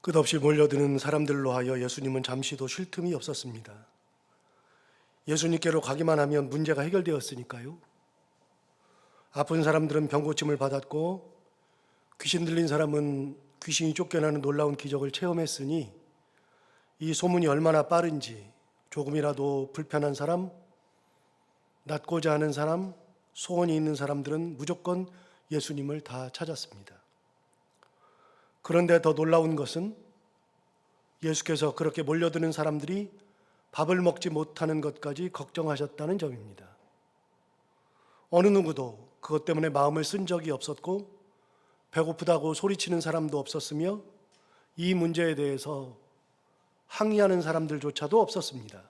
끝없이 몰려드는 사람들로 하여 예수님은 잠시도 쉴 틈이 없었습니다. 예수님께로 가기만 하면 문제가 해결되었으니까요. 아픈 사람들은 병고침을 받았고 귀신 들린 사람은 귀신이 쫓겨나는 놀라운 기적을 체험했으니 이 소문이 얼마나 빠른지 조금이라도 불편한 사람, 낫고자 하는 사람, 소원이 있는 사람들은 무조건 예수님을 다 찾았습니다. 그런데 더 놀라운 것은 예수께서 그렇게 몰려드는 사람들이 밥을 먹지 못하는 것까지 걱정하셨다는 점입니다. 어느 누구도 그것 때문에 마음을 쓴 적이 없었고 배고프다고 소리치는 사람도 없었으며 이 문제에 대해서 항의하는 사람들조차도 없었습니다.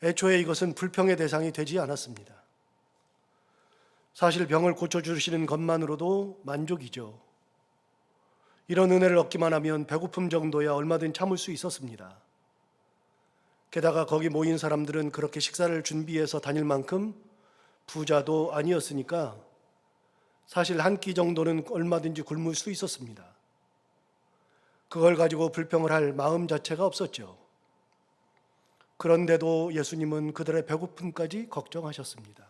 애초에 이것은 불평의 대상이 되지 않았습니다. 사실 병을 고쳐주시는 것만으로도 만족이죠. 이런 은혜를 얻기만 하면 배고픔 정도야 얼마든 참을 수 있었습니다. 게다가 거기 모인 사람들은 그렇게 식사를 준비해서 다닐 만큼 부자도 아니었으니까 사실 한 끼 정도는 얼마든지 굶을 수 있었습니다. 그걸 가지고 불평을 할 마음 자체가 없었죠. 그런데도 예수님은 그들의 배고픔까지 걱정하셨습니다.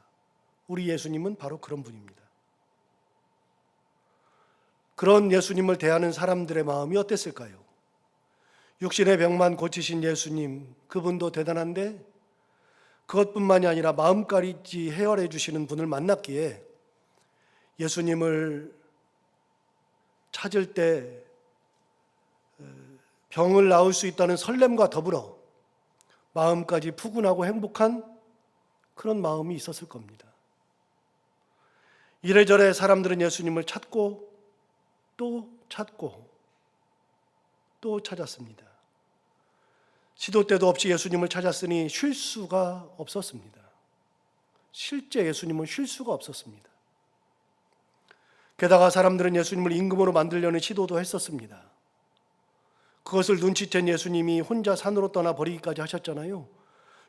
우리 예수님은 바로 그런 분입니다. 그런 예수님을 대하는 사람들의 마음이 어땠을까요? 육신의 병만 고치신 예수님, 그분도 대단한데 그것뿐만이 아니라 마음까지 해결해 주시는 분을 만났기에 예수님을 찾을 때 병을 나을 수 있다는 설렘과 더불어 마음까지 푸근하고 행복한 그런 마음이 있었을 겁니다. 이래저래 사람들은 예수님을 찾고 또 찾고 또 찾았습니다. 시도 때도 없이 예수님을 찾았으니 쉴 수가 없었습니다. 실제 예수님은 쉴 수가 없었습니다. 게다가 사람들은 예수님을 임금으로 만들려는 시도도 했었습니다. 그것을 눈치챈 예수님이 혼자 산으로 떠나버리기까지 하셨잖아요.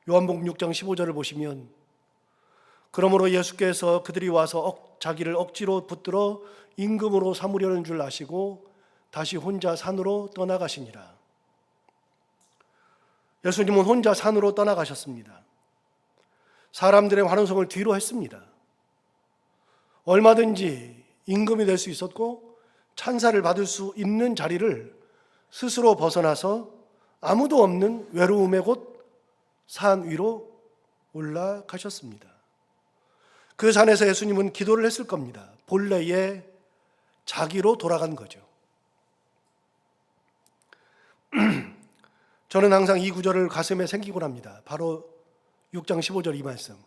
요한복음 6장 15절을 보시면 그러므로 예수께서 그들이 와서 자기를 억지로 붙들어 임금으로 삼으려는 줄 아시고 다시 혼자 산으로 떠나가시니라. 예수님은 혼자 산으로 떠나가셨습니다. 사람들의 환호성을 뒤로 했습니다. 얼마든지 임금이 될 수 있었고 찬사를 받을 수 있는 자리를 스스로 벗어나서 아무도 없는 외로움의 곳 산 위로 올라가셨습니다. 그 산에서 예수님은 기도를 했을 겁니다. 본래의 자기로 돌아간 거죠. 저는 항상 이 구절을 가슴에 새기곤 합니다. 바로 6장 15절 이 말씀.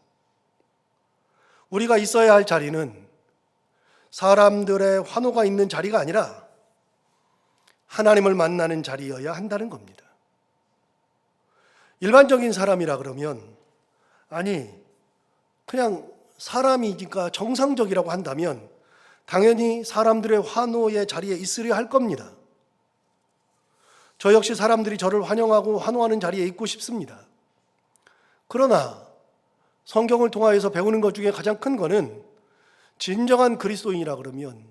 우리가 있어야 할 자리는 사람들의 환호가 있는 자리가 아니라 하나님을 만나는 자리여야 한다는 겁니다. 일반적인 사람이라 그러면 아니 그냥 사람이니까 정상적이라고 한다면 당연히 사람들의 환호의 자리에 있으려 할 겁니다. 저 역시 사람들이 저를 환영하고 환호하는 자리에 있고 싶습니다. 그러나 성경을 통하여서 배우는 것 중에 가장 큰 거는 진정한 그리스도인이라 그러면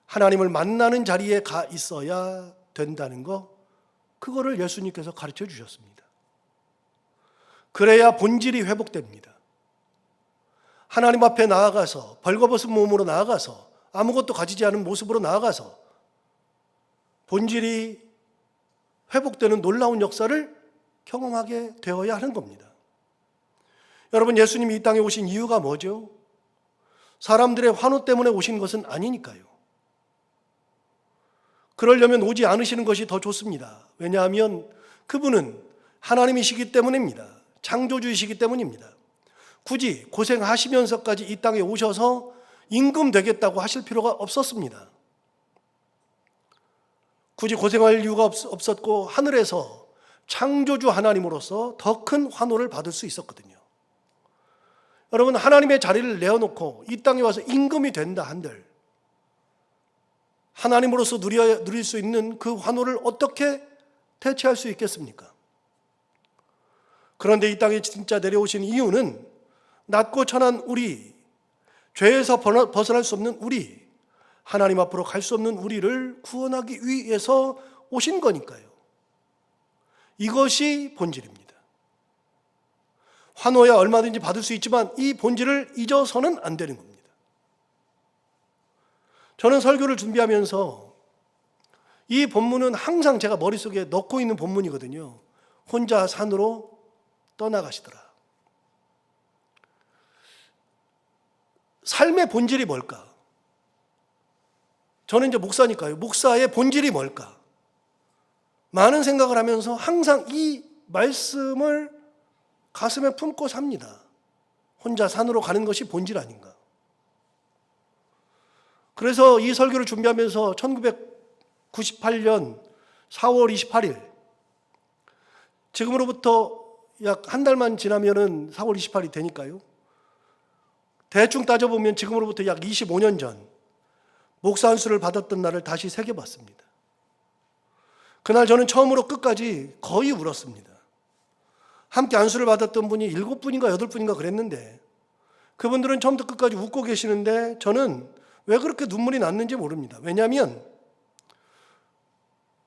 하나님을 만나는 자리에 가 있어야 된다는 거, 그거를 예수님께서 가르쳐 주셨습니다. 그래야 본질이 회복됩니다. 하나님 앞에 나아가서 벌거벗은 몸으로 나아가서 아무것도 가지지 않은 모습으로 나아가서 본질이 회복되는 놀라운 역사를 경험하게 되어야 하는 겁니다. 여러분, 예수님이 이 땅에 오신 이유가 뭐죠? 사람들의 환호 때문에 오신 것은 아니니까요. 그러려면 오지 않으시는 것이 더 좋습니다. 왜냐하면 그분은 하나님이시기 때문입니다. 창조주이시기 때문입니다. 굳이 고생하시면서까지 이 땅에 오셔서 임금 되겠다고 하실 필요가 없었습니다. 굳이 고생할 이유가 없었고 하늘에서 창조주 하나님으로서 더 큰 환호를 받을 수 있었거든요. 여러분, 하나님의 자리를 내어놓고 이 땅에 와서 임금이 된다 한들 하나님으로서 누릴 수 있는 그 환호를 어떻게 대체할 수 있겠습니까? 그런데 이 땅에 진짜 내려오신 이유는 낮고 천한 우리, 죄에서 벗어날 수 없는 우리, 하나님 앞으로 갈 수 없는 우리를 구원하기 위해서 오신 거니까요. 이것이 본질입니다. 환호야 얼마든지 받을 수 있지만 이 본질을 잊어서는 안 되는 겁니다. 저는 설교를 준비하면서 이 본문은 항상 제가 머릿속에 넣고 있는 본문이거든요. 혼자 산으로 떠나가시더라. 삶의 본질이 뭘까? 저는 이제 목사니까요. 목사의 본질이 뭘까? 많은 생각을 하면서 항상 이 말씀을 가슴에 품고 삽니다. 혼자 산으로 가는 것이 본질 아닌가? 그래서 이 설교를 준비하면서 1998년 4월 28일, 지금으로부터 약 한 달만 지나면은 4월 28일이 되니까요. 대충 따져보면 지금으로부터 약 25년 전 목사 안수를 받았던 날을 다시 새겨봤습니다. 그날 저는 처음으로 끝까지 거의 울었습니다. 함께 안수를 받았던 분이 7분인가 8분인가 그랬는데 그분들은 처음부터 끝까지 웃고 계시는데 저는 왜 그렇게 눈물이 났는지 모릅니다. 왜냐하면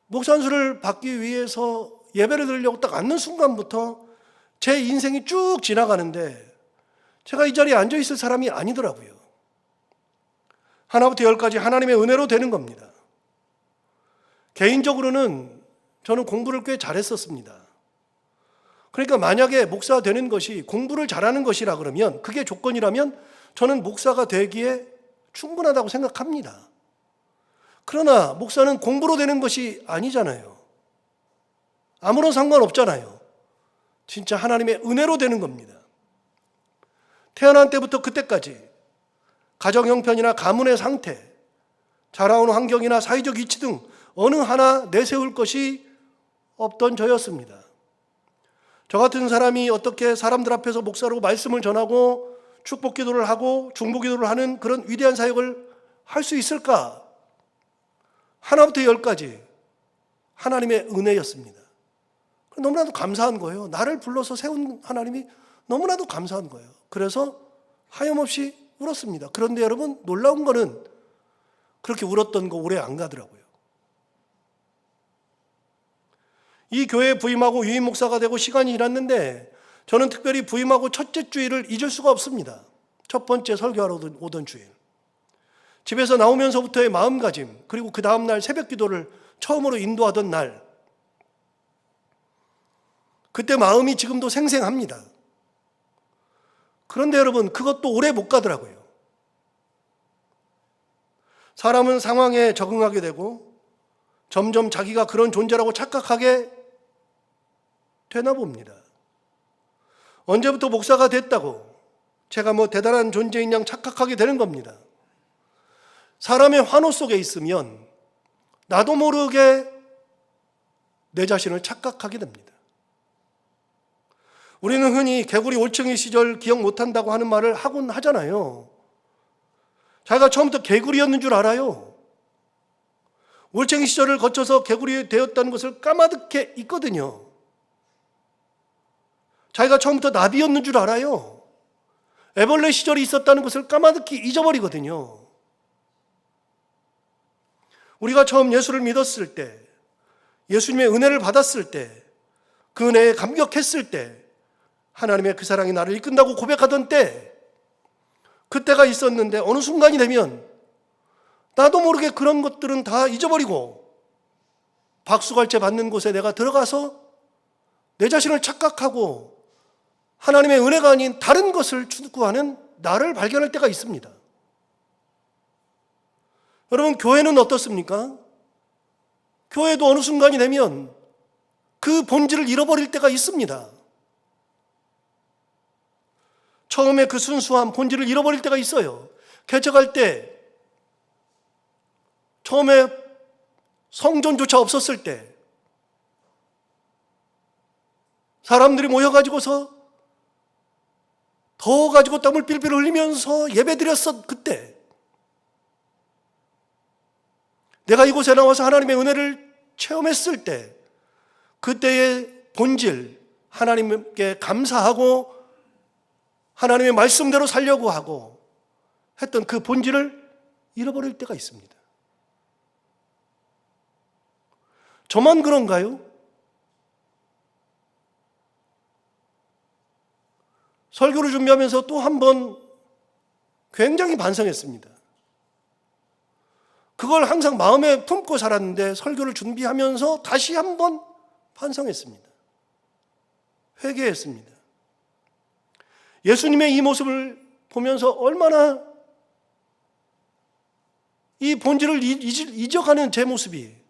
목사 안수를 받기 위해서 예배를 드리려고 딱 앉는 순간부터 제 인생이 쭉 지나가는데 제가 이 자리에 앉아 있을 사람이 아니더라고요. 하나부터 열까지 하나님의 은혜로 되는 겁니다. 개인적으로는 저는 공부를 꽤 잘했었습니다. 그러니까 만약에 목사가 되는 것이 공부를 잘하는 것이라 그러면, 그게 조건이라면 저는 목사가 되기에 충분하다고 생각합니다. 그러나 목사는 공부로 되는 것이 아니잖아요. 아무런 상관없잖아요. 진짜 하나님의 은혜로 되는 겁니다. 태어난 때부터 그때까지 가정 형편이나 가문의 상태, 자라온 환경이나 사회적 위치 등 어느 하나 내세울 것이 없던 저였습니다. 저 같은 사람이 어떻게 사람들 앞에서 목사로 말씀을 전하고 축복 기도를 하고 중보 기도를 하는 그런 위대한 사역을 할 수 있을까? 하나부터 열까지 하나님의 은혜였습니다. 너무나도 감사한 거예요. 나를 불러서 세운 하나님이 너무나도 감사한 거예요. 그래서 하염없이 울었습니다. 그런데 여러분, 놀라운 거는 그렇게 울었던 거 오래 안 가더라고요. 이 교회에 부임하고 유임 목사가 되고 시간이 지났는데 저는 특별히 부임하고 첫째 주일을 잊을 수가 없습니다. 첫 번째 설교하러 오던 주일. 집에서 나오면서부터의 마음가짐, 그리고 그 다음날 새벽 기도를 처음으로 인도하던 날, 그때 마음이 지금도 생생합니다. 그런데 여러분, 그것도 오래 못 가더라고요. 사람은 상황에 적응하게 되고 점점 자기가 그런 존재라고 착각하게 되나 봅니다. 언제부터 목사가 됐다고 제가 대단한 존재인 양 착각하게 되는 겁니다. 사람의 환호 속에 있으면 나도 모르게 내 자신을 착각하게 됩니다. 우리는 흔히 개구리 올챙이 시절 기억 못한다고 하는 말을 하곤 하잖아요. 자기가 처음부터 개구리였는 줄 알아요. 올챙이 시절을 거쳐서 개구리 되었다는 것을 까마득해 있거든요. 자기가 처음부터 나비였는 줄 알아요. 애벌레 시절이 있었다는 것을 까마득히 잊어버리거든요. 우리가 처음 예수를 믿었을 때, 예수님의 은혜를 받았을 때, 그 은혜에 감격했을 때, 하나님의 그 사랑이 나를 이끈다고 고백하던 때, 그때가 있었는데 어느 순간이 되면 나도 모르게 그런 것들은 다 잊어버리고 박수갈채 받는 곳에 내가 들어가서 내 자신을 착각하고 하나님의 은혜가 아닌 다른 것을 추구하는 나를 발견할 때가 있습니다. 여러분, 교회는 어떻습니까? 교회도 어느 순간이 되면 그 본질을 잃어버릴 때가 있습니다. 처음에 그 순수한 본질을 잃어버릴 때가 있어요. 개척할 때, 처음에 성전조차 없었을 때, 사람들이 모여가지고서 더워가지고 땀을 삘삘 흘리면서 예배드렸어. 그때 내가 이곳에 나와서 하나님의 은혜를 체험했을 때, 그때의 본질, 하나님께 감사하고 하나님의 말씀대로 살려고 하고 했던 그 본질을 잃어버릴 때가 있습니다. 저만 그런가요? 설교를 준비하면서 또 한 번 굉장히 반성했습니다. 그걸 항상 마음에 품고 살았는데 설교를 준비하면서 다시 한 번 반성했습니다. 회개했습니다. 예수님의 이 모습을 보면서 얼마나 이 본질을 잊어가는 제 모습이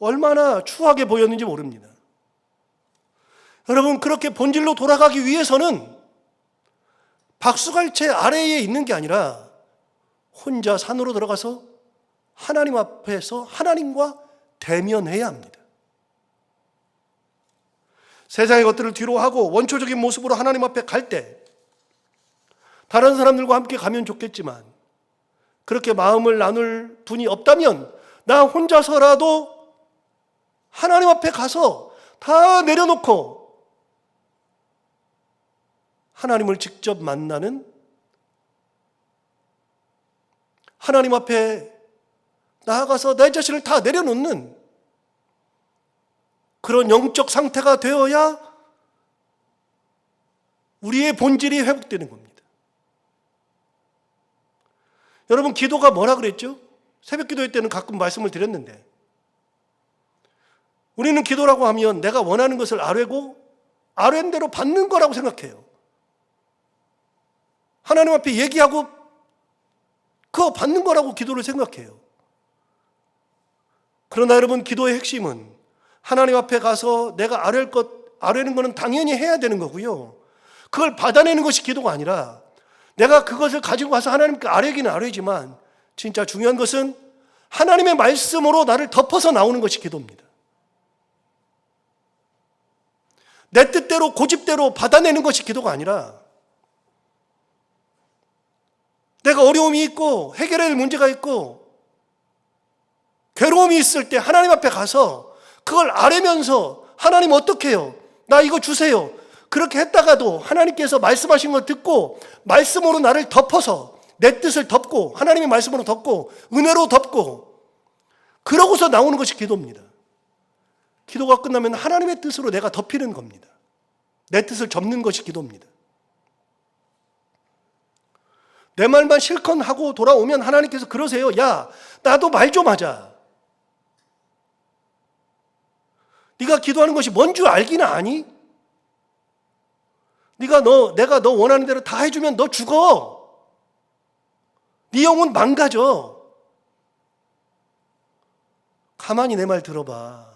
얼마나 추하게 보였는지 모릅니다. 여러분, 그렇게 본질로 돌아가기 위해서는 박수갈채 아래에 있는 게 아니라 혼자 산으로 들어가서 하나님 앞에서 하나님과 대면해야 합니다. 세상의 것들을 뒤로 하고 원초적인 모습으로 하나님 앞에 갈 때 다른 사람들과 함께 가면 좋겠지만 그렇게 마음을 나눌 분이 없다면 나 혼자서라도 하나님 앞에 가서 다 내려놓고 하나님을 직접 만나는, 하나님 앞에 나아가서 내 자신을 다 내려놓는 그런 영적 상태가 되어야 우리의 본질이 회복되는 겁니다. 여러분, 기도가 뭐라 그랬죠? 새벽 기도회 때는 가끔 말씀을 드렸는데, 우리는 기도라고 하면 내가 원하는 것을 아뢰고 아뢰는 대로 받는 거라고 생각해요. 하나님 앞에 얘기하고 그거 받는 거라고 기도를 생각해요. 그러나 여러분, 기도의 핵심은 하나님 앞에 가서 내가 아뢰는 거는 당연히 해야 되는 거고요. 그걸 받아내는 것이 기도가 아니라 내가 그것을 가지고 가서 하나님께 아뢰기는 아뢰지만 진짜 중요한 것은 하나님의 말씀으로 나를 덮어서 나오는 것이 기도입니다. 내 뜻대로 고집대로 받아내는 것이 기도가 아니라 내가 어려움이 있고 해결해야 할 문제가 있고 괴로움이 있을 때 하나님 앞에 가서 그걸 아뢰면서 하나님 어떻게 해요? 나 이거 주세요. 그렇게 했다가도 하나님께서 말씀하신 걸 듣고 말씀으로 나를 덮어서 내 뜻을 덮고 하나님의 말씀으로 덮고 은혜로 덮고 그러고서 나오는 것이 기도입니다. 기도가 끝나면 하나님의 뜻으로 내가 덮이는 겁니다. 내 뜻을 접는 것이 기도입니다. 내 말만 실컷 하고 돌아오면 하나님께서 그러세요. 야, 나도 말 좀 하자. 네가 기도하는 것이 뭔 줄 알기는 아니? 내가 너 원하는 대로 다 해주면 너 죽어. 네 영혼 망가져. 가만히 내 말 들어봐.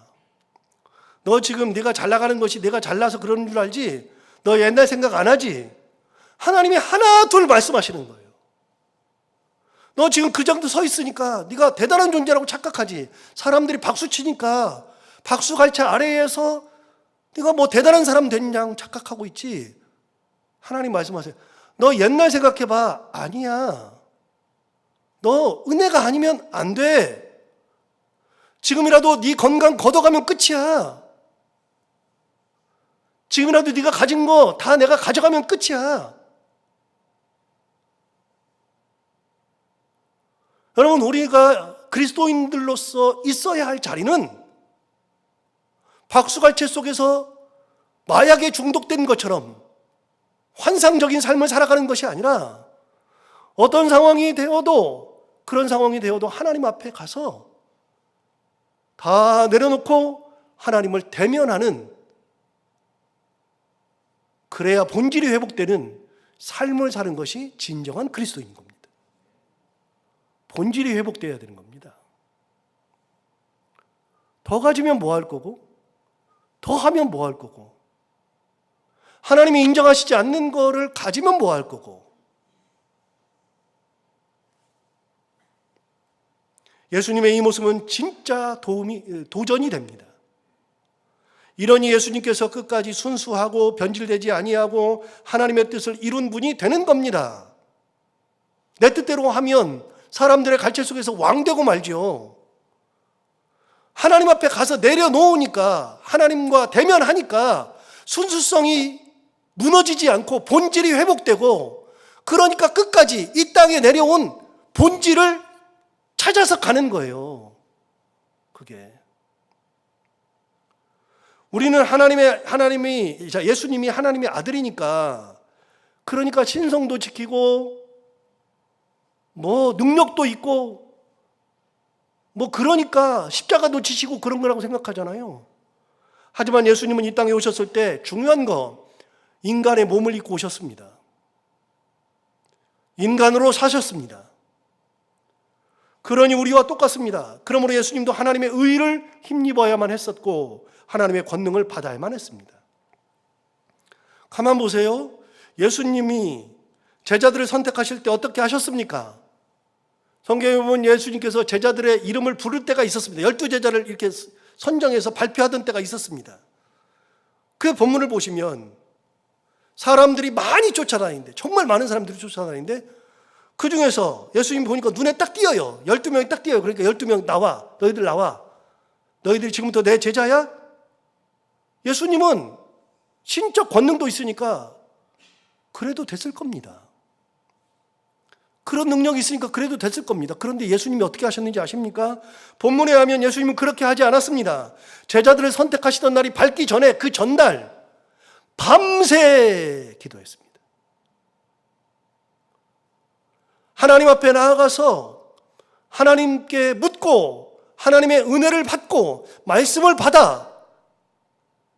너 지금 네가 잘 나가는 것이 내가 잘나서 그러는 줄 알지? 너 옛날 생각 안 하지? 하나님이 하나 둘 말씀하시는 거예요. 너 지금 그 정도 서 있으니까 네가 대단한 존재라고 착각하지. 사람들이 박수 치니까 박수갈채 아래에서 네가 뭐 대단한 사람 됐냐 착각하고 있지. 하나님 말씀하세요. 너 옛날 생각해봐. 아니야. 너 은혜가 아니면 안 돼. 지금이라도 네 건강 걷어가면 끝이야. 지금이라도 네가 가진 거 다 내가 가져가면 끝이야. 여러분, 우리가 그리스도인들로서 있어야 할 자리는 박수갈채 속에서 마약에 중독된 것처럼 환상적인 삶을 살아가는 것이 아니라 어떤 상황이 되어도 그런 상황이 되어도 하나님 앞에 가서 다 내려놓고 하나님을 대면하는, 그래야 본질이 회복되는 삶을 사는 것이 진정한 그리스도인 겁니다. 본질이 회복되어야 되는 겁니다. 더 가지면 뭐 할 거고, 더 하면 뭐 할 거고, 하나님이 인정하시지 않는 거를 가지면 뭐 할 거고. 예수님의 이 모습은 진짜 도전이 됩니다. 이러니 예수님께서 끝까지 순수하고 변질되지 아니하고 하나님의 뜻을 이룬 분이 되는 겁니다. 내 뜻대로 하면 사람들의 갈채 속에서 왕되고 말죠. 하나님 앞에 가서 내려놓으니까, 하나님과 대면하니까 순수성이 무너지지 않고 본질이 회복되고, 그러니까 끝까지 이 땅에 내려온 본질을 찾아서 가는 거예요. 그게 우리는 예수님이 하나님의 아들이니까, 그러니까 신성도 지키고 뭐 능력도 있고 뭐 그러니까 십자가도 지시고 그런 거라고 생각하잖아요. 하지만 예수님은 이 땅에 오셨을 때 중요한 거, 인간의 몸을 입고 오셨습니다. 인간으로 사셨습니다. 그러니 우리와 똑같습니다. 그러므로 예수님도 하나님의 의를 힘입어야만 했었고 하나님의 권능을 받아야만 했습니다. 가만 보세요. 예수님이 제자들을 선택하실 때 어떻게 하셨습니까? 성경에 보면 예수님께서 제자들의 이름을 부를 때가 있었습니다. 12제자를 이렇게 선정해서 발표하던 때가 있었습니다. 그 본문을 보시면 사람들이 많이 쫓아다니는데, 정말 많은 사람들이 쫓아다니는데, 그 중에서 예수님 보니까 눈에 딱 띄어요. 12명이 딱 띄어요. 그러니까 12명 나와. 너희들 나와. 너희들이 지금부터 내 제자야? 예수님은 신적 권능도 있으니까 그래도 됐을 겁니다. 그런 능력이 있으니까 그래도 됐을 겁니다. 그런데 예수님이 어떻게 하셨는지 아십니까? 본문에 하면 예수님은 그렇게 하지 않았습니다. 제자들을 선택하시던 날이 밝기 전에 그 전날 밤새 기도했습니다. 하나님 앞에 나아가서 하나님께 묻고 하나님의 은혜를 받고 말씀을 받아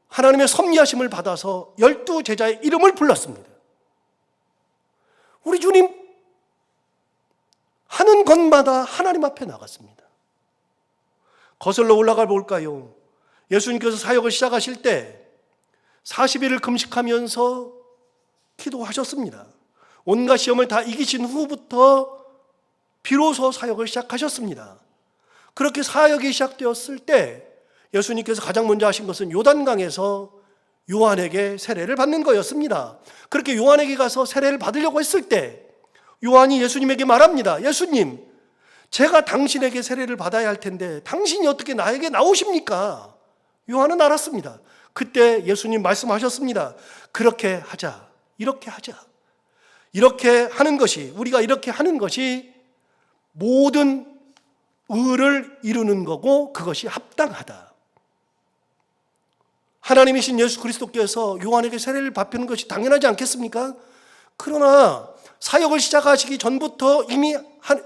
하나님의 섭리하심을 받아서 12제자의 이름을 불렀습니다. 우리 주님 하는 것마다 하나님 앞에 나갔습니다. 거슬러 올라가 볼까요? 예수님께서 사역을 시작하실 때 40일을 금식하면서 기도하셨습니다. 온갖 시험을 다 이기신 후부터 비로소 사역을 시작하셨습니다. 그렇게 사역이 시작되었을 때 예수님께서 가장 먼저 하신 것은 요단강에서 요한에게 세례를 받는 거였습니다. 그렇게 요한에게 가서 세례를 받으려고 했을 때 요한이 예수님에게 말합니다. 예수님, 제가 당신에게 세례를 받아야 할 텐데 당신이 어떻게 나에게 나오십니까? 요한은 알았습니다. 그때 예수님 말씀하셨습니다. 그렇게 하자. 이렇게 하자. 이렇게 하는 것이, 우리가 이렇게 하는 것이 모든 의를 이루는 거고 그것이 합당하다. 하나님이신 예수 그리스도께서 요한에게 세례를 베푸는 것이 당연하지 않겠습니까? 그러나 사역을 시작하시기 전부터 이미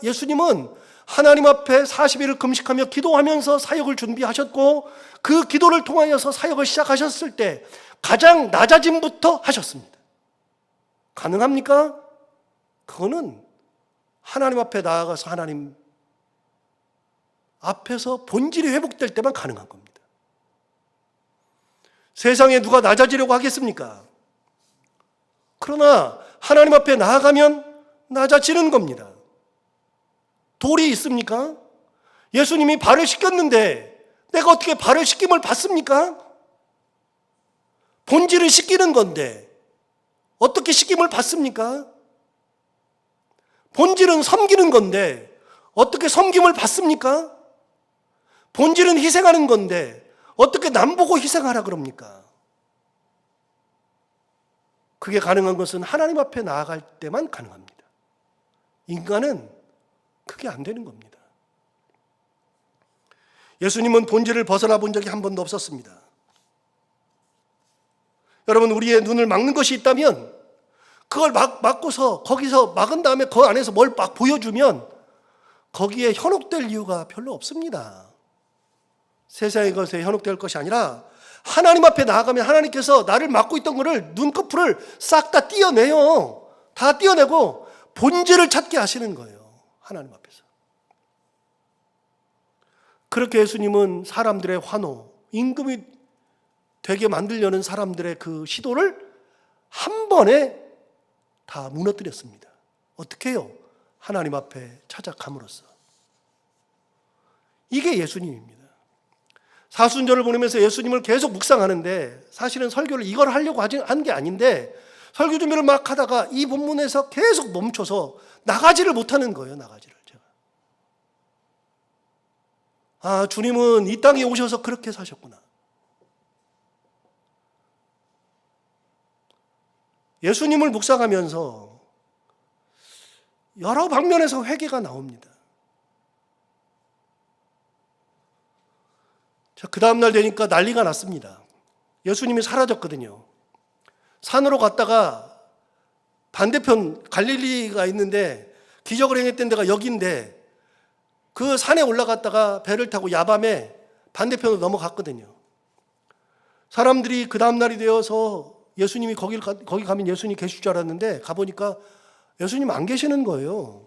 예수님은 하나님 앞에 40일을 금식하며 기도하면서 사역을 준비하셨고 그 기도를 통하여서 사역을 시작하셨을 때 가장 낮아짐부터 하셨습니다. 가능합니까? 그거는 하나님 앞에 나아가서 하나님 앞에서 본질이 회복될 때만 가능한 겁니다. 세상에 누가 낮아지려고 하겠습니까? 그러나 하나님 앞에 나아가면 낮아지는 겁니다. 돌이 있습니까? 예수님이 발을 씻겼는데 내가 어떻게 발을 씻김을 받습니까? 본질을 씻기는 건데 어떻게 씻김을 받습니까? 본질은 섬기는 건데 어떻게 섬김을 받습니까? 본질은 희생하는 건데 어떻게 남 보고 희생하라 그럽니까? 그게 가능한 것은 하나님 앞에 나아갈 때만 가능합니다. 인간은 그게 안 되는 겁니다. 예수님은 본질을 벗어나 본 적이 한 번도 없었습니다. 여러분, 우리의 눈을 막는 것이 있다면 그걸 막고서 거기서 막은 다음에 그 안에서 뭘 막 보여주면 거기에 현혹될 이유가 별로 없습니다. 세상의 것에 현혹될 것이 아니라 하나님 앞에 나아가면 하나님께서 나를 막고 있던 것을 눈꺼풀을 싹 다 떼어내요. 다 떼어내고 본질을 찾게 하시는 거예요. 하나님 앞에서. 그렇게 예수님은 사람들의 환호, 임금이 되게 만들려는 사람들의 그 시도를 한 번에 다 무너뜨렸습니다. 어떻게 해요? 하나님 앞에 찾아감으로써. 이게 예수님입니다. 사순절을 보내면서 예수님을 계속 묵상하는데 사실은 설교를 이걸 하려고 한 게 아닌데 설교 준비를 막 하다가 이 본문에서 계속 멈춰서 나가지를 못하는 거예요. 나가지를 제가. 아, 주님은 이 땅에 오셔서 그렇게 사셨구나. 예수님을 묵상하면서 여러 방면에서 회개가 나옵니다. 자, 그 다음날 되니까 난리가 났습니다. 예수님이 사라졌거든요. 산으로 갔다가 반대편 갈릴리가 있는데 기적을 행했던 데가 여기인데 그 산에 올라갔다가 배를 타고 야밤에 반대편으로 넘어갔거든요. 사람들이 그 다음날이 되어서 예수님이 거기 가면 예수님이 계실 줄 알았는데 가보니까 예수님 안 계시는 거예요.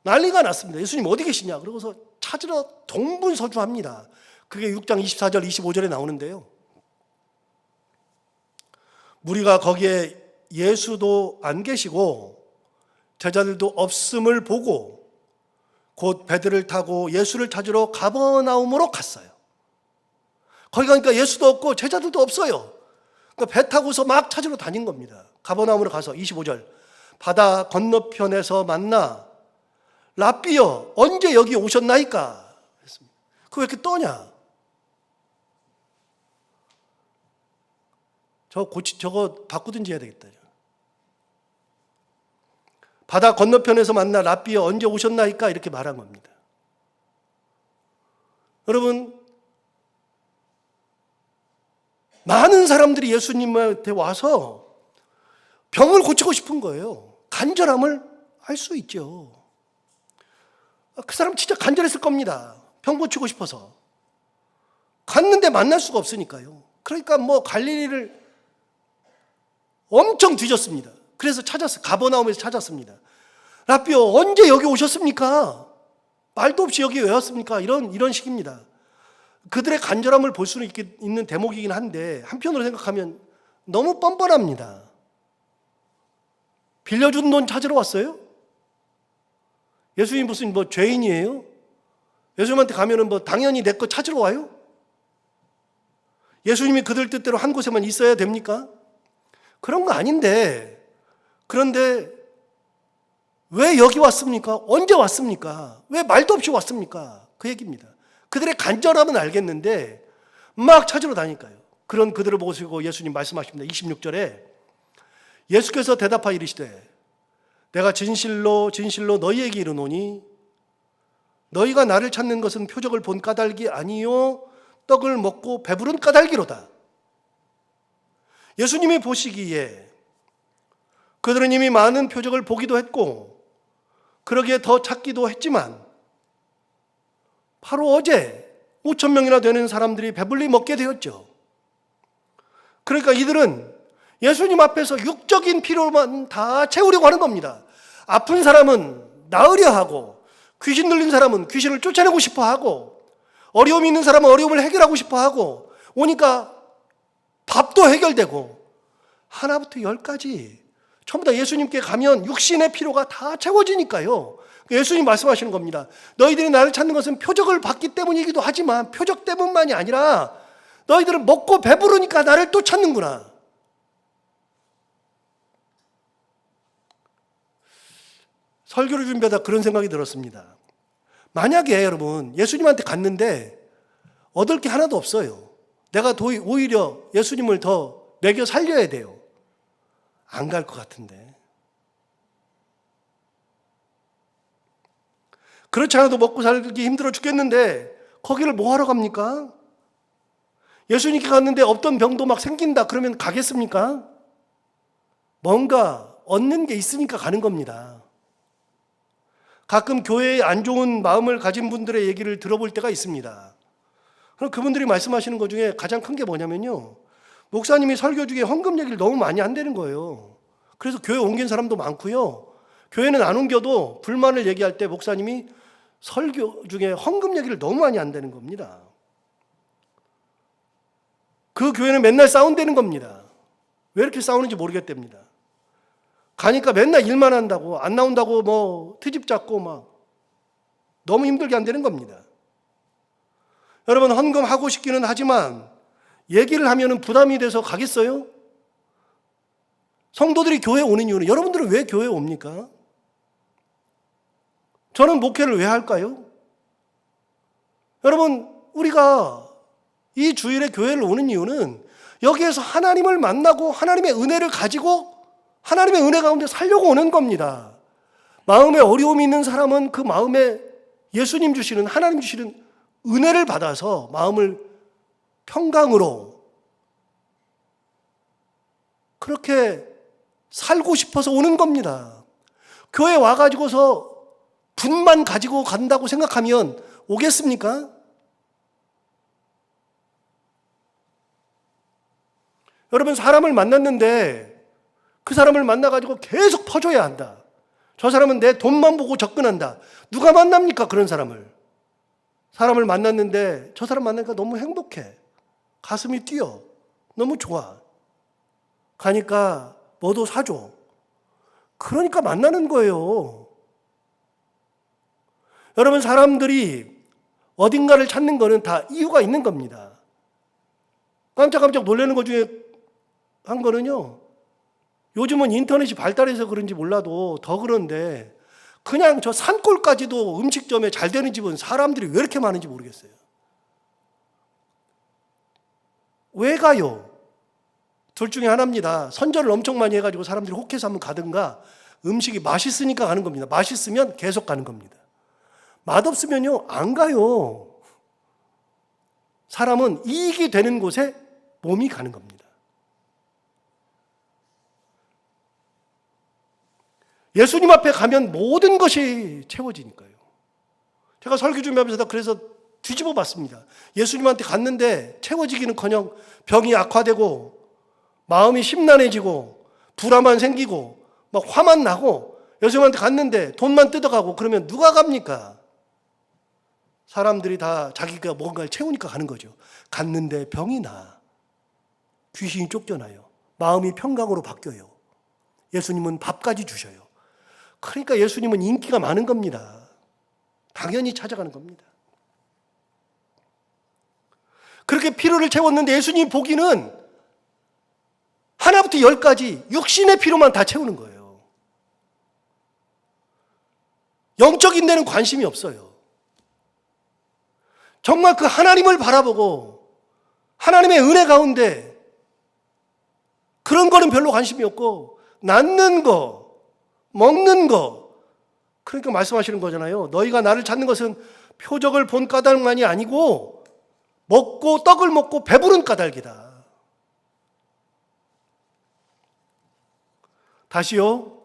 난리가 났습니다. 예수님 어디 계시냐? 그러고서 찾으러 동분서주합니다. 그게 6장 24절 25절에 나오는데요. 무리가 거기에 예수도 안 계시고 제자들도 없음을 보고 곧 배들을 타고 예수를 찾으러 가버나움으로 갔어요. 거기 가니까 예수도 없고 제자들도 없어요. 그러니까 배 타고서 막 찾으러 다닌 겁니다. 가버나움으로 가서 25절 바다 건너편에서 만나 랍비여 언제 여기 오셨나이까? 그거 왜 이렇게 떠냐? 저거 바꾸든지 해야 되겠다. 바다 건너편에서 만나 랍비여 언제 오셨나이까? 이렇게 말한 겁니다. 여러분, 많은 사람들이 예수님한테 와서 병을 고치고 싶은 거예요. 간절함을 알 수 있죠. 그 사람 진짜 간절했을 겁니다. 병 고치고 싶어서. 갔는데 만날 수가 없으니까요. 그러니까 뭐 갈릴리를 엄청 뒤졌습니다. 그래서 찾았어요. 가버나움에서 찾았습니다. 랍비여 언제 여기 오셨습니까? 말도 없이 여기 왜 왔습니까? 이런 식입니다. 그들의 간절함을 볼 수는 있는 대목이긴 한데 한편으로 생각하면 너무 뻔뻔합니다. 빌려준 돈 찾으러 왔어요? 예수님 무슨 뭐 죄인이에요? 예수님한테 가면은 뭐 당연히 내 거 찾으러 와요? 예수님이 그들 뜻대로 한 곳에만 있어야 됩니까? 그런 거 아닌데, 그런데 왜 여기 왔습니까? 언제 왔습니까? 왜 말도 없이 왔습니까? 그 얘기입니다. 그들의 간절함은 알겠는데 막 찾으러 다니까요. 그런 그들을 보시고 예수님 말씀하십니다. 26절에 예수께서 대답하여 이르시되 내가 진실로 진실로 너희에게 이르노니 너희가 나를 찾는 것은 표적을 본 까닭이 아니요 떡을 먹고 배부른 까닭이로다. 예수님이 보시기에 그들은 이미 많은 표적을 보기도 했고 그러기에 더 찾기도 했지만 바로 어제 5,000명이나 되는 사람들이 배불리 먹게 되었죠. 그러니까 이들은 예수님 앞에서 육적인 필요만 다 채우려고 하는 겁니다. 아픈 사람은 나으려 하고 귀신 들린 사람은 귀신을 쫓아내고 싶어 하고 어려움이 있는 사람은 어려움을 해결하고 싶어 하고 오니까 밥도 해결되고 하나부터 열까지 전부 다 예수님께 가면 육신의 필요가 다 채워지니까요. 예수님 말씀하시는 겁니다. 너희들이 나를 찾는 것은 표적을 받기 때문이기도 하지만 표적 때문만이 아니라 너희들은 먹고 배부르니까 나를 또 찾는구나. 설교를 준비하다 그런 생각이 들었습니다. 만약에 여러분 예수님한테 갔는데 얻을 게 하나도 없어요. 내가 오히려 예수님을 더 먹여 살려야 돼요. 안 갈 것 같은데. 그렇지 않아도 먹고 살기 힘들어 죽겠는데 거기를 뭐 하러 갑니까? 예수님께 갔는데 없던 병도 막 생긴다 그러면 가겠습니까? 뭔가 얻는 게 있으니까 가는 겁니다. 가끔 교회에 안 좋은 마음을 가진 분들의 얘기를 들어볼 때가 있습니다. 그럼 그분들이 말씀하시는 것 중에 가장 큰 게 뭐냐면요. 목사님이 설교 중에 헌금 얘기를 너무 많이 한다는 거예요. 그래서 교회 옮긴 사람도 많고요. 교회는 안 옮겨도 불만을 얘기할 때 목사님이 설교 중에 헌금 얘기를 너무 많이 한다는 겁니다. 그 교회는 맨날 싸운다는 겁니다. 왜 이렇게 싸우는지 모르겠답니다. 가니까 맨날 일만 한다고 안 나온다고 뭐 트집 잡고 막 너무 힘들게 한다는 겁니다. 여러분 헌금하고 싶기는 하지만 얘기를 하면 부담이 돼서 가겠어요? 성도들이 교회에 오는 이유는 여러분들은 왜 교회에 옵니까? 저는 목회를 왜 할까요? 여러분 우리가 이 주일에 교회를 오는 이유는 여기에서 하나님을 만나고 하나님의 은혜를 가지고 하나님의 은혜 가운데 살려고 오는 겁니다. 마음에 어려움이 있는 사람은 그 마음에 예수님 주시는 하나님 주시는 은혜를 받아서 마음을 평강으로 그렇게 살고 싶어서 오는 겁니다. 교회 와가지고서 분만 가지고 간다고 생각하면 오겠습니까? 여러분, 사람을 만났는데 그 사람을 만나가지고 계속 퍼줘야 한다. 저 사람은 내 돈만 보고 접근한다. 누가 만납니까? 그런 사람을. 사람을 만났는데 저 사람 만나니까 너무 행복해. 가슴이 뛰어. 너무 좋아. 가니까 뭐도 사줘. 그러니까 만나는 거예요. 여러분, 사람들이 어딘가를 찾는 거는 다 이유가 있는 겁니다. 깜짝깜짝 놀라는 것 중에 한 거는요, 요즘은 인터넷이 발달해서 그런지 몰라도 더 그런데 그냥 저 산골까지도 음식점에 잘 되는 집은 사람들이 왜 이렇게 많은지 모르겠어요. 왜 가요? 둘 중에 하나입니다. 선전을 엄청 많이 해가지고 사람들이 혹해서 한번 가든가, 음식이 맛있으니까 가는 겁니다. 맛있으면 계속 가는 겁니다. 맛없으면요, 안 가요. 사람은 이익이 되는 곳에 몸이 가는 겁니다. 예수님 앞에 가면 모든 것이 채워지니까요. 제가 설교 준비하면서 그래서 뒤집어 봤습니다. 예수님한테 갔는데 채워지기는커녕 병이 악화되고 마음이 심란해지고 불화만 생기고 막 화만 나고, 예수님한테 갔는데 돈만 뜯어가고, 그러면 누가 갑니까? 사람들이 다 자기가 뭔가를 채우니까 가는 거죠. 갔는데 병이 나. 귀신이 쫓겨나요. 마음이 평강으로 바뀌어요. 예수님은 밥까지 주셔요. 그러니까 예수님은 인기가 많은 겁니다. 당연히 찾아가는 겁니다. 그렇게 필요를 채웠는데 예수님이 보기는 하나부터 열까지 육신의 필요만 다 채우는 거예요. 영적인 데는 관심이 없어요. 정말 그 하나님을 바라보고 하나님의 은혜 가운데 그런 거는 별로 관심이 없고, 낳는 거, 먹는 거, 그러니까 말씀하시는 거잖아요. 너희가 나를 찾는 것은 표적을 본 까닭만이 아니고 먹고 떡을 먹고 배부른 까닭이다. 다시요,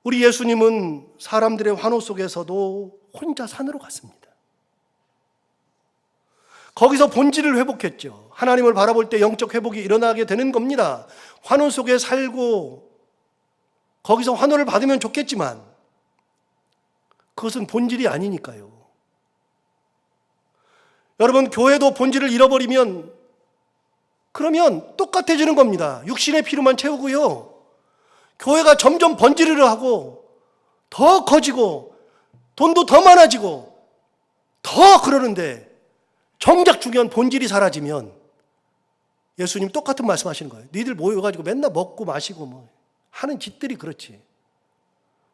우리 예수님은 사람들의 환호 속에서도 혼자 산으로 갔습니다. 거기서 본질을 회복했죠. 하나님을 바라볼 때 영적 회복이 일어나게 되는 겁니다. 환호 속에 살고 거기서 환호를 받으면 좋겠지만 그것은 본질이 아니니까요. 여러분, 교회도 본질을 잃어버리면 그러면 똑같아지는 겁니다. 육신의 필요만 채우고요, 교회가 점점 번지르르 하고 더 커지고 돈도 더 많아지고 더 그러는데 정작 중요한 본질이 사라지면 예수님 똑같은 말씀하시는 거예요. 니들 모여가지고 맨날 먹고 마시고 뭐 하는 짓들이 그렇지.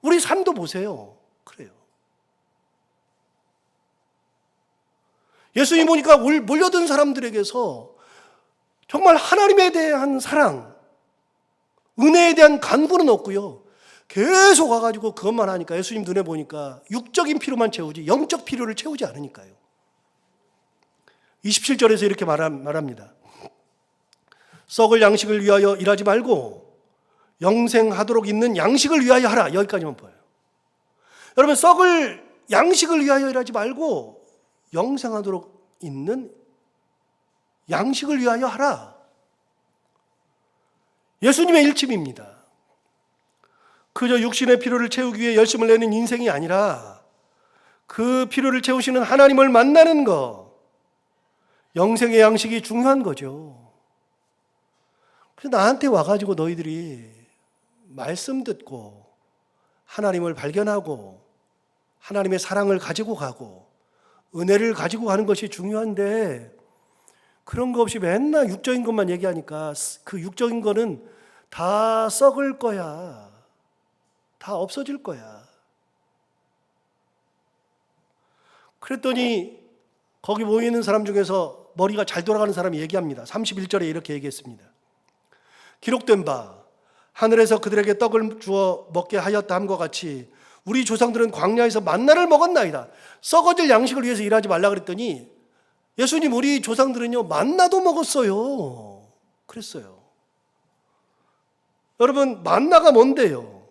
우리 삶도 보세요. 그래요. 예수님 보니까 몰려든 사람들에게서 정말 하나님에 대한 사랑, 은혜에 대한 간구는 없고요, 계속 와가지고 그것만 하니까 예수님 눈에 보니까 육적인 필요만 채우지 영적 필요를 채우지 않으니까요. 27절에서 이렇게 말합니다. 썩을 양식을 위하여 일하지 말고 영생하도록 있는 양식을 위하여 하라. 여기까지만 보여요. 여러분, 썩을 양식을 위하여 일하지 말고 영생하도록 있는 양식을 위하여 하라. 예수님의 일침입니다. 그저 육신의 필요를 채우기 위해 열심을 내는 인생이 아니라 그 필요를 채우시는 하나님을 만나는 것, 영생의 양식이 중요한 거죠. 그래서 나한테 와가지고 너희들이 말씀 듣고 하나님을 발견하고 하나님의 사랑을 가지고 가고 은혜를 가지고 가는 것이 중요한데, 그런 거 없이 맨날 육적인 것만 얘기하니까 그 육적인 거는 다 썩을 거야. 다 없어질 거야. 그랬더니 거기 모여있는 사람 중에서 머리가 잘 돌아가는 사람이 얘기합니다. 31절에 이렇게 얘기했습니다. 기록된 바 하늘에서 그들에게 떡을 주어 먹게 하였다 함과 같이 우리 조상들은 광야에서 만나를 먹었나이다. 썩어질 양식을 위해서 일하지 말라 그랬더니 예수님, 우리 조상들은요 만나도 먹었어요. 그랬어요. 여러분, 만나가 뭔데요?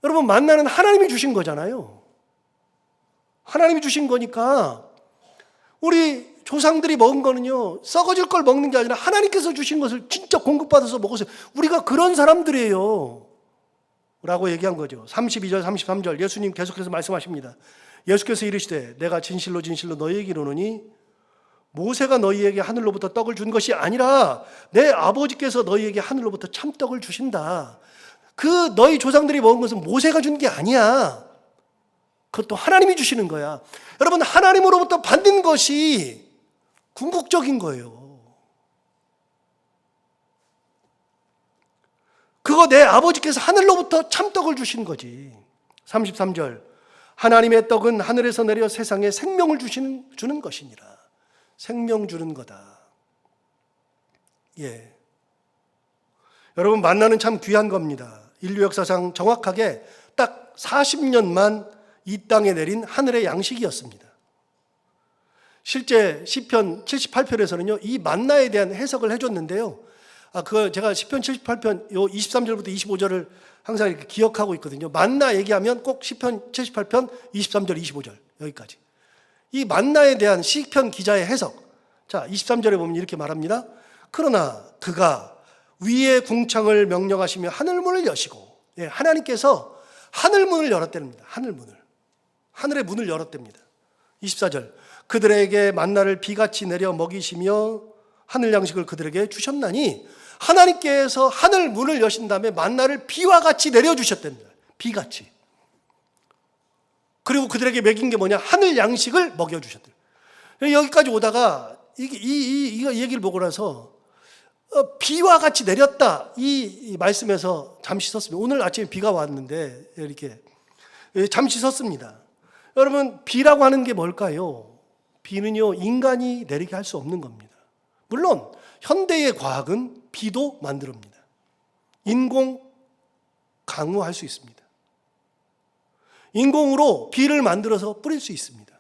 여러분, 만나는 하나님이 주신 거잖아요. 하나님이 주신 거니까 우리 조상들이 먹은 거는요, 썩어질 걸 먹는 게 아니라 하나님께서 주신 것을 진짜 공급받아서 먹었어요. 우리가 그런 사람들이에요 라고 얘기한 거죠. 32절 33절 예수님 계속해서 말씀하십니다. 예수께서 이르시되 내가 진실로 진실로 너희에게 이르노니 모세가 너희에게 하늘로부터 떡을 준 것이 아니라 내 아버지께서 너희에게 하늘로부터 참떡을 주신다. 그 너희 조상들이 먹은 것은 모세가 준 게 아니야. 그것도 하나님이 주시는 거야. 여러분, 하나님으로부터 받는 것이 궁극적인 거예요. 그거 내 아버지께서 하늘로부터 참떡을 주신 거지. 33절 하나님의 떡은 하늘에서 내려 세상에 생명을 주는 것이니라. 생명 주는 거다. 예. 여러분, 만나는 참 귀한 겁니다. 인류 역사상 정확하게 딱 40년만 이 땅에 내린 하늘의 양식이었습니다. 실제 시편 78편에서는요, 이 만나에 대한 해석을 해줬는데요. 그거 제가 시편 78편 요 23절부터 25절을 항상 이렇게 기억하고 있거든요. 만나 얘기하면 꼭 시편 78편 23절, 25절 여기까지. 이 만나에 대한 시편 기자의 해석. 자, 23절에 보면 이렇게 말합니다. 그러나 그가 위의 궁창을 명령하시며 하늘문을 여시고, 예, 하나님께서 하늘문을 열었답니다. 하늘의 문을 열었답니다. 24절 그들에게 만나를 비같이 내려 먹이시며 하늘 양식을 그들에게 주셨나니, 하나님께서 하늘 문을 여신 다음에 만나를 비와 같이 내려주셨답니다. 비같이. 그리고 그들에게 먹인 게 뭐냐? 하늘 양식을 먹여주셨대요. 여기까지 오다가 이 얘기를 보고 나서 비와 같이 내렸다, 이 말씀에서 잠시 섰습니다. 오늘 아침에 비가 왔는데 이렇게 잠시 섰습니다. 여러분, 비라고 하는 게 뭘까요? 비는요, 인간이 내리게 할 수 없는 겁니다. 물론 현대의 과학은 비도 만듭니다. 인공 강우할 수 있습니다. 인공으로 비를 만들어서 뿌릴 수 있습니다.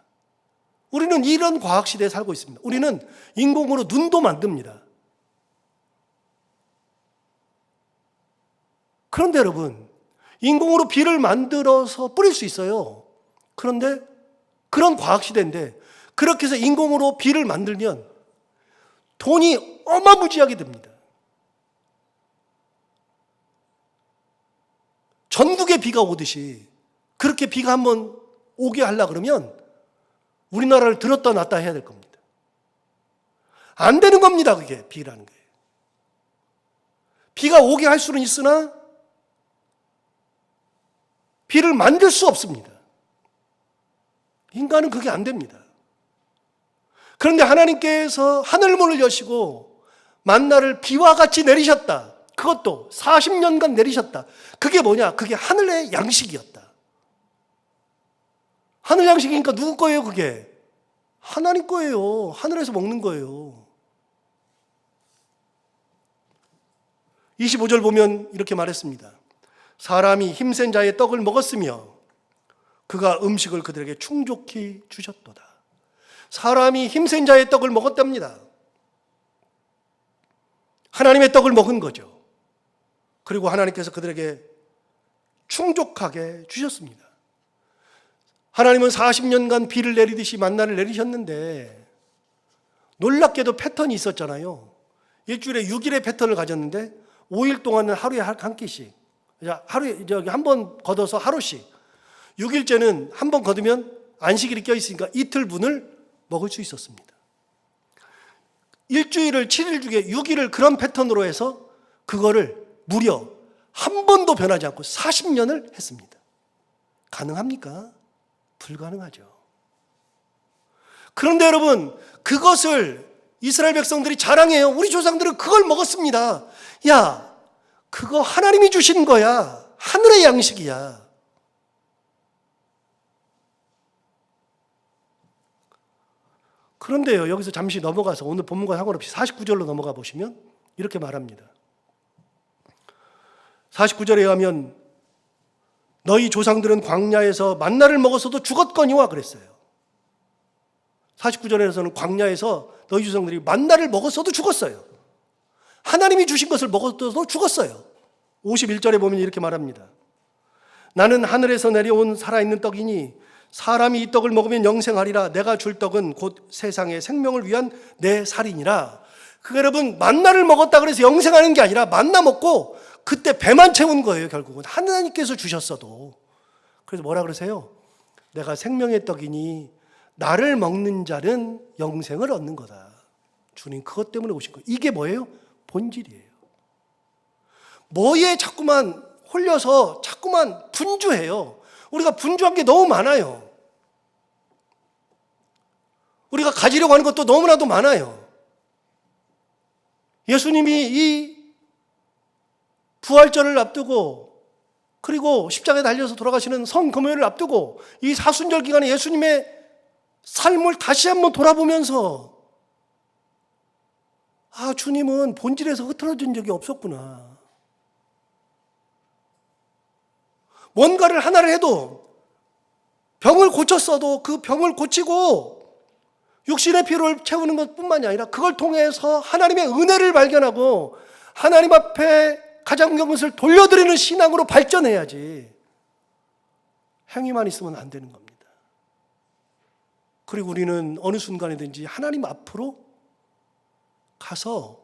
우리는 이런 과학 시대에 살고 있습니다. 우리는 인공으로 눈도 만듭니다. 그런데 여러분, 인공으로 비를 만들어서 뿌릴 수 있어요. 그런데 그런 과학 시대인데, 그렇게 해서 인공으로 비를 만들면 돈이 어마무지하게 듭니다. 전국에 비가 오듯이 그렇게 비가 한번 오게 하려고 그러면 우리나라를 들었다 놨다 해야 될 겁니다. 안 되는 겁니다, 그게 비라는 게. 비가 오게 할 수는 있으나 비를 만들 수 없습니다. 인간은 그게 안 됩니다. 그런데 하나님께서 하늘문을 여시고 만나를 비와 같이 내리셨다. 그것도 40년간 내리셨다. 그게 뭐냐? 그게 하늘의 양식이었다. 하늘 양식이니까 누구 거예요, 그게? 하나님 거예요. 하늘에서 먹는 거예요. 25절 보면 이렇게 말했습니다. 사람이 힘센 자의 떡을 먹었으며 그가 음식을 그들에게 충족히 주셨도다. 사람이 힘센 자의 떡을 먹었답니다. 하나님의 떡을 먹은 거죠. 그리고 하나님께서 그들에게 충족하게 주셨습니다. 하나님은 40년간 비를 내리듯이 만나를 내리셨는데 놀랍게도 패턴이 있었잖아요. 일주일에 6일의 패턴을 가졌는데 5일 동안은 하루에 한 끼씩, 하루에 한 번 걷어서 하루씩, 6일째는 한 번 걷으면 안식일이 껴있으니까 이틀 분을 먹을 수 있었습니다. 일주일을 7일 중에 6일을 그런 패턴으로 해서 그거를 무려 한 번도 변하지 않고 40년을 했습니다. 가능합니까? 불가능하죠. 그런데 여러분, 그것을 이스라엘 백성들이 자랑해요. 우리 조상들은 그걸 먹었습니다. 야, 그거 하나님이 주신 거야. 하늘의 양식이야. 그런데요, 여기서 잠시 넘어가서 오늘 본문과 상관없이 49절로 넘어가 보시면 이렇게 말합니다. 49절에 의하면 너희 조상들은 광야에서 만나를 먹었어도 죽었거니와 그랬어요. 49절에서는 광야에서 너희 조상들이 만나를 먹었어도 죽었어요. 하나님이 주신 것을 먹어도 죽었어요. 51절에 보면 이렇게 말합니다. 나는 하늘에서 내려온 살아있는 떡이니 사람이 이 떡을 먹으면 영생하리라. 내가 줄 떡은 곧 세상의 생명을 위한 내 살이니라. 그 여러분, 만나를 먹었다 그래서 영생하는 게 아니라 만나 먹고 그때 배만 채운 거예요. 결국은 하나님께서 주셨어도. 그래서 뭐라 그러세요? 내가 생명의 떡이니 나를 먹는 자는 영생을 얻는 거다. 주님 그것 때문에 오신 거예요. 이게 뭐예요? 본질이에요. 뭐에 자꾸만 홀려서 자꾸만 분주해요. 우리가 분주한 게 너무 많아요. 우리가 가지려고 하는 것도 너무나도 많아요. 예수님이 이 부활절을 앞두고 그리고 십자가에 달려서 돌아가시는 성금요일을 앞두고 이 사순절 기간에 예수님의 삶을 다시 한번 돌아보면서 주님은 본질에서 흐트러진 적이 없었구나. 뭔가를 하나를 해도 병을 고쳤어도 그 병을 고치고 육신의 피로를 채우는 것뿐만이 아니라 그걸 통해서 하나님의 은혜를 발견하고 하나님 앞에 가장 것을 돌려드리는 신앙으로 발전해야지 행위만 있으면 안 되는 겁니다. 그리고 우리는 어느 순간이든지 하나님 앞으로 가서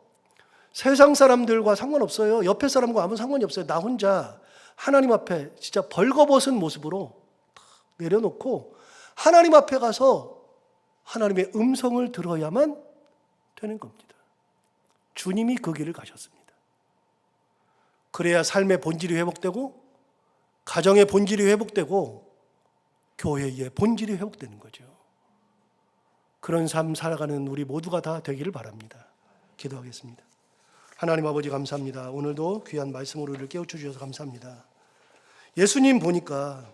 세상 사람들과 상관없어요. 옆에 사람과 아무 상관이 없어요. 나 혼자 하나님 앞에 진짜 벌거벗은 모습으로 내려놓고 하나님 앞에 가서 하나님의 음성을 들어야만 되는 겁니다. 주님이 그 길을 가셨습니다. 그래야 삶의 본질이 회복되고 가정의 본질이 회복되고 교회의 본질이 회복되는 거죠. 그런 삶 살아가는 우리 모두가 다 되기를 바랍니다. 기도하겠습니다. 하나님 아버지 감사합니다. 오늘도 귀한 말씀으로 우리를 깨우쳐 주셔서 감사합니다. 예수님 보니까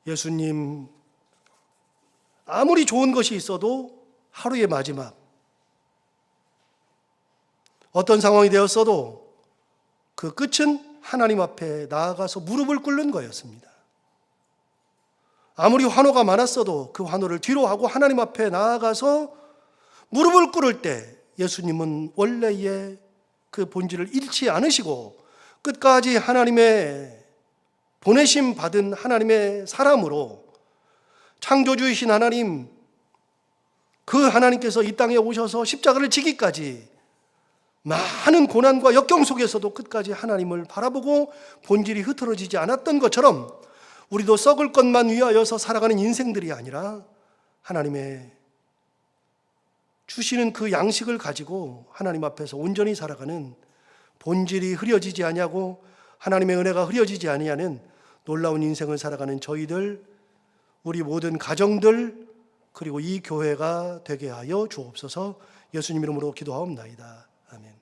예수님 아무리 좋은 것이 있어도 하루의 마지막 어떤 상황이 되었어도 그 끝은 하나님 앞에 나아가서 무릎을 꿇는 거였습니다. 아무리 환호가 많았어도 그 환호를 뒤로 하고 하나님 앞에 나아가서 무릎을 꿇을 때 예수님은 원래의 그 본질을 잃지 않으시고 끝까지 하나님의 보내심 받은 하나님의 사람으로 창조주이신 하나님, 그 하나님께서 이 땅에 오셔서 십자가를 지기까지 많은 고난과 역경 속에서도 끝까지 하나님을 바라보고 본질이 흐트러지지 않았던 것처럼 우리도 썩을 것만 위하여서 살아가는 인생들이 아니라 하나님의 주시는 그 양식을 가지고 하나님 앞에서 온전히 살아가는 본질이 흐려지지 아니하고 하나님의 은혜가 흐려지지 아니하는 놀라운 인생을 살아가는 저희들, 우리 모든 가정들, 그리고 이 교회가 되게 하여 주옵소서. 예수님 이름으로 기도하옵나이다. 아멘.